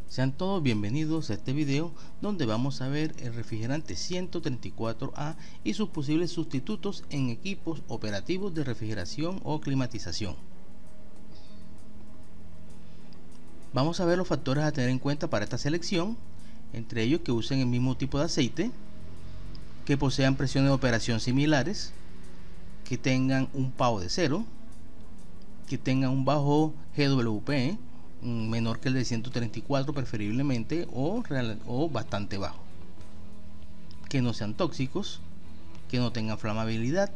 Sean todos bienvenidos a este video donde vamos a ver el refrigerante 134A y sus posibles sustitutos en equipos operativos de refrigeración o climatización. Vamos a ver los factores a tener en cuenta para esta selección, entre ellos que usen el mismo tipo de aceite, que posean presiones de operación similares, que tengan un PAO de 0, que tengan un bajo GWP, menor que el de 134 preferiblemente, o bastante bajo, que no sean tóxicos, que no tengan flamabilidad,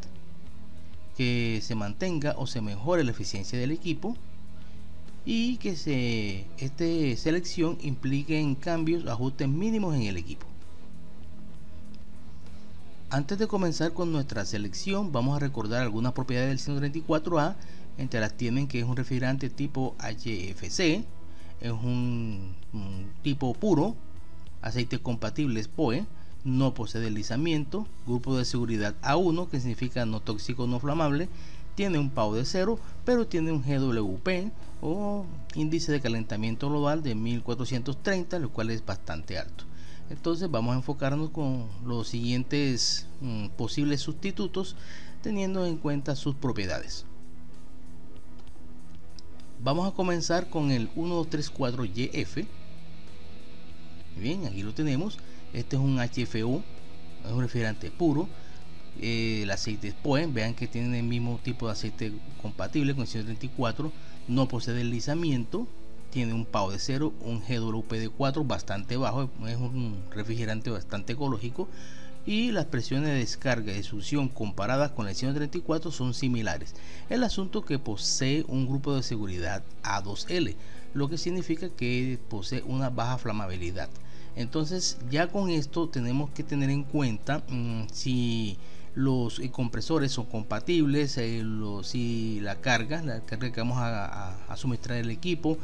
que se mantenga o se mejore la eficiencia del equipo y que esta selección implique en cambios o ajustes mínimos en el equipo. Antes de comenzar con nuestra selección, vamos a recordar algunas propiedades del 134A. Entre las tienen que es un refrigerante tipo HFC, es un tipo puro, aceite compatible POE, no posee deslizamiento, grupo de seguridad A1, que significa no tóxico, no flamable, tiene un PAO de 0, pero tiene un GWP o índice de calentamiento global de 1430, lo cual es bastante alto. Entonces vamos a enfocarnos con los siguientes posibles sustitutos teniendo en cuenta sus propiedades. Vamos a comenzar con el 1234YF. Bien, aquí lo tenemos. Este es un HFO, es un refrigerante puro. El aceite es POE, vean que tiene el mismo tipo de aceite compatible con el 134, no posee deslizamiento, tiene un PAO de 0, un GWP de 4 bastante bajo, es un refrigerante bastante ecológico y las presiones de descarga y de succión comparadas con el 134 son similares. El asunto que posee un grupo de seguridad A2L, lo que significa que posee una baja flamabilidad. Entonces ya con esto tenemos que tener en cuenta si los compresores son compatibles, si la carga que vamos a suministrar el equipo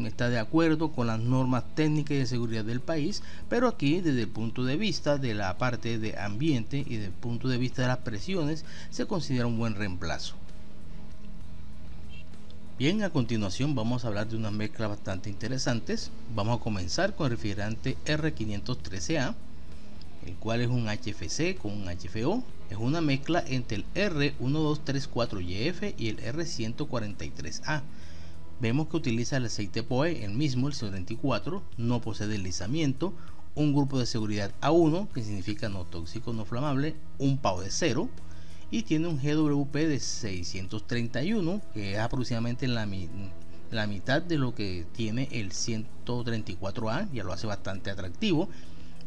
está de acuerdo con las normas técnicas y de seguridad del país, pero aquí desde el punto de vista de la parte de ambiente y desde el punto de vista de las presiones se considera un buen reemplazo. Bien, a continuación vamos a hablar de unas mezclas bastante interesantes. Vamos a comenzar con el refrigerante R513A, el cual es un HFC con un HFO. Es una mezcla entre el R1234YF y el R143A. Vemos que utiliza el aceite POE, el mismo, el 134, no posee deslizamiento, un grupo de seguridad A1, que significa no tóxico, no flamable, un PAO de 0 y tiene un GWP de 631, que es aproximadamente la mitad de lo que tiene el 134A, ya lo hace bastante atractivo,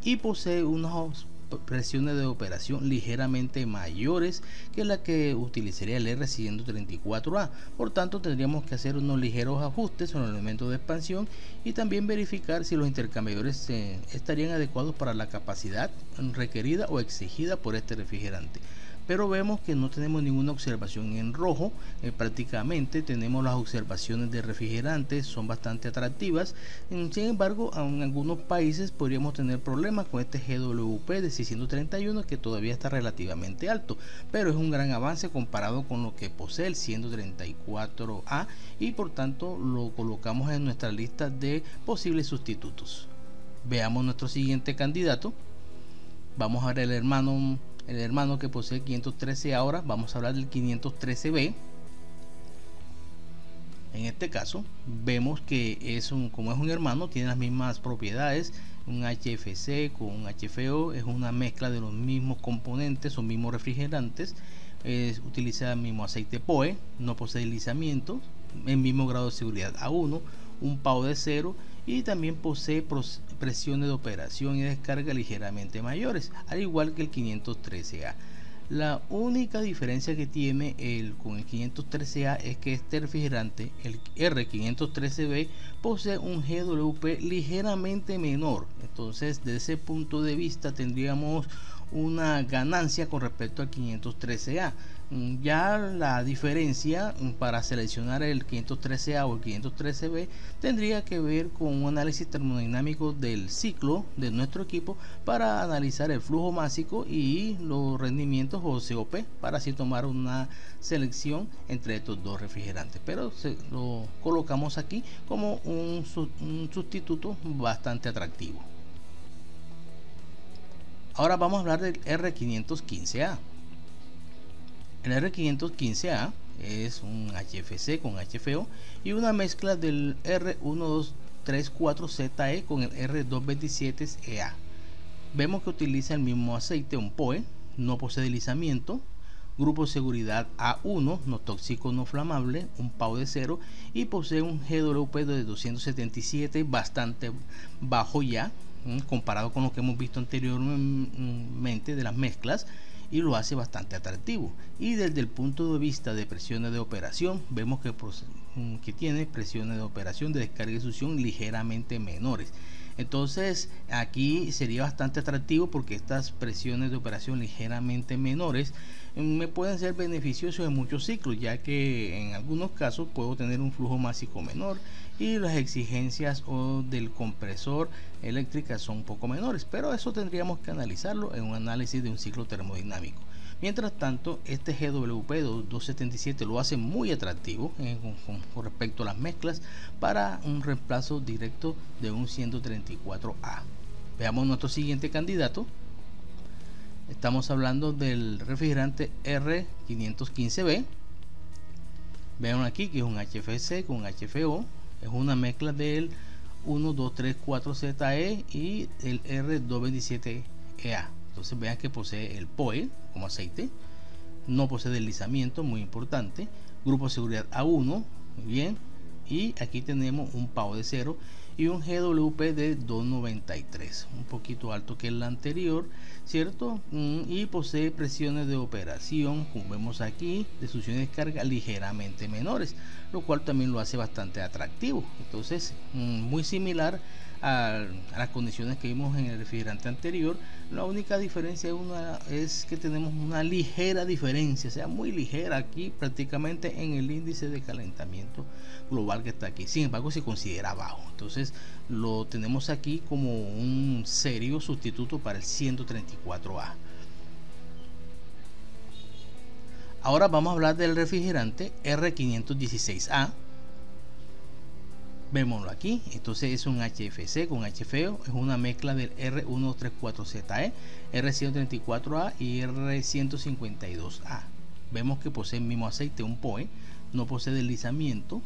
y posee unas presiones de operación ligeramente mayores que la que utilizaría el R134A. Por tanto, tendríamos que hacer unos ligeros ajustes en los elementos de expansión y también verificar si los intercambiadores estarían adecuados para la capacidad requerida o exigida por este refrigerante. Pero vemos que no tenemos ninguna observación en rojo, prácticamente tenemos las observaciones de refrigerantes, son bastante atractivas. Sin embargo, en algunos países podríamos tener problemas con este GWP de 631, que todavía está relativamente alto, pero es un gran avance comparado con lo que posee el 134A y por tanto lo colocamos en nuestra lista de posibles sustitutos. Veamos nuestro siguiente candidato. Vamos a ver el hermano que posee el 513. Ahora vamos a hablar del 513B. En este caso vemos que como es un hermano, tiene las mismas propiedades, un HFC con un HFO, es una mezcla de los mismos componentes o mismos refrigerantes, utiliza el mismo aceite POE, no posee deslizamiento, el mismo grado de seguridad A1, un PAO de 0 y también posee presiones de operación y descarga ligeramente mayores, al igual que el 513A. La única diferencia que tiene con el 513A es que este refrigerante, el R513B, posee un GWP ligeramente menor. Entonces, desde ese punto de vista tendríamos una ganancia con respecto al 513A. Ya la diferencia para seleccionar el 513A o el 513B tendría que ver con un análisis termodinámico del ciclo de nuestro equipo para analizar el flujo másico y los rendimientos o COP para así tomar una selección entre estos dos refrigerantes, pero lo colocamos aquí como un sustituto bastante atractivo. Ahora vamos a hablar del R515A. El R515A es un HFC con HFO y una mezcla del R1234ZE con el R227EA. Vemos que utiliza el mismo aceite, un POE, no posee deslizamiento, grupo de seguridad A1, no tóxico, no flamable, un PAO de 0 y posee un GWP de 277, bastante bajo ya, comparado con lo que hemos visto anteriormente de las mezclas, y lo hace bastante atractivo. Y desde el punto de vista de presiones de operación, vemos que tiene presiones de operación de descarga y succión ligeramente menores. Entonces aquí sería bastante atractivo porque estas presiones de operación ligeramente menores me pueden ser beneficiosos en muchos ciclos, ya que en algunos casos puedo tener un flujo másico menor y las exigencias del compresor eléctricas son un poco menores, pero eso tendríamos que analizarlo en un análisis de un ciclo termodinámico. Mientras tanto, este GWP 277 lo hace muy atractivo con respecto a las mezclas para un reemplazo directo de un 134A. Veamos nuestro siguiente candidato. Estamos hablando del refrigerante R515B. Vean aquí que es un HFC con HFO. Es una mezcla del 1234ZE y el R227EA. Entonces vean que posee el POE como aceite, no posee deslizamiento, muy importante, grupo de seguridad A1, muy bien, y aquí tenemos un PAO de 0 y un GWP de 293, un poquito alto que el anterior, cierto, y posee presiones de operación, como vemos aquí, de succión y descarga ligeramente menores, lo cual también lo hace bastante atractivo. Entonces muy similar a las condiciones que vimos en el refrigerante anterior. La única diferencia es que tenemos una ligera diferencia, o sea, muy ligera aquí prácticamente en el índice de calentamiento global que está aquí. Sin embargo, se considera bajo. Entonces lo tenemos aquí como un serio sustituto para el 134A. Ahora vamos a hablar del refrigerante R516A. Vémoslo aquí. Entonces es un HFC con HFO, es una mezcla del R134ZE, R134A y R152A. Vemos que posee el mismo aceite, un POE, no posee deslizamiento.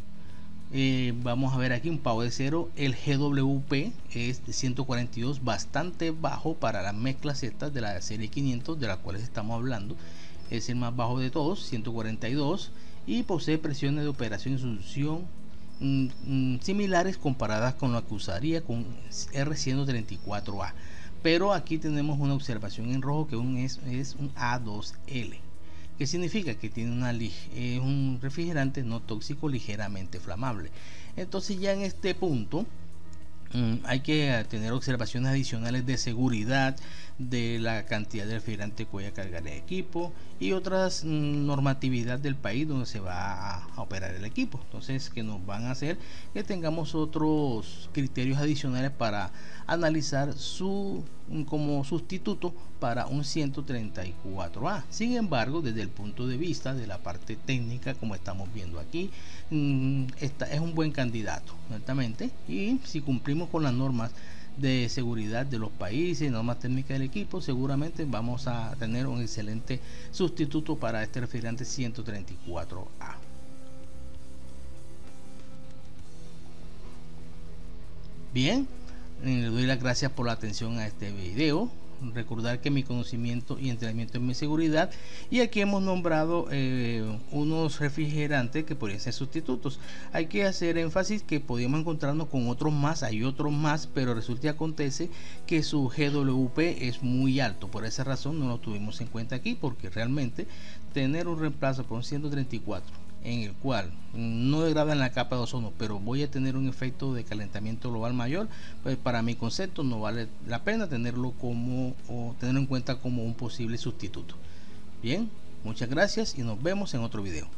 Vamos a ver aquí un PAO de 0, el GWP es de 142, bastante bajo para las mezclas estas de la serie 500 de las cuales estamos hablando. Es el más bajo de todos, 142, y posee presiones de operación y succión similares comparadas con lo que usaría con R134A, pero aquí tenemos una observación en rojo que es un A2L, que significa que tiene un refrigerante no tóxico ligeramente flamable. Entonces ya en este punto hay que tener observaciones adicionales de seguridad, de la cantidad de refrigerante que voy a cargar el equipo y otras normatividad del país donde se va a operar el equipo. Entonces que nos van a hacer que tengamos otros criterios adicionales para analizar como sustituto para un 134A. Sin embargo, desde el punto de vista de la parte técnica, como estamos viendo aquí, esta es un buen candidato ciertamente, y si cumplimos con las normas de seguridad de los países, normas técnicas del equipo, seguramente vamos a tener un excelente sustituto para este refrigerante 134A. Bien, le doy las gracias por la atención a este video. Recordar que mi conocimiento y entrenamiento en mi seguridad, y aquí hemos nombrado unos refrigerantes que podrían ser sustitutos. Hay que hacer énfasis que podríamos encontrarnos con otros más, hay otros más, pero resulta y acontece que su GWP es muy alto. Por esa razón no lo tuvimos en cuenta aquí, porque realmente tener un reemplazo por un 134 en el cual no degrada en la capa de ozono, pero voy a tener un efecto de calentamiento global mayor, pues para mi concepto no vale la pena tenerlo en cuenta como un posible sustituto. Bien, Muchas gracias y nos vemos en otro video.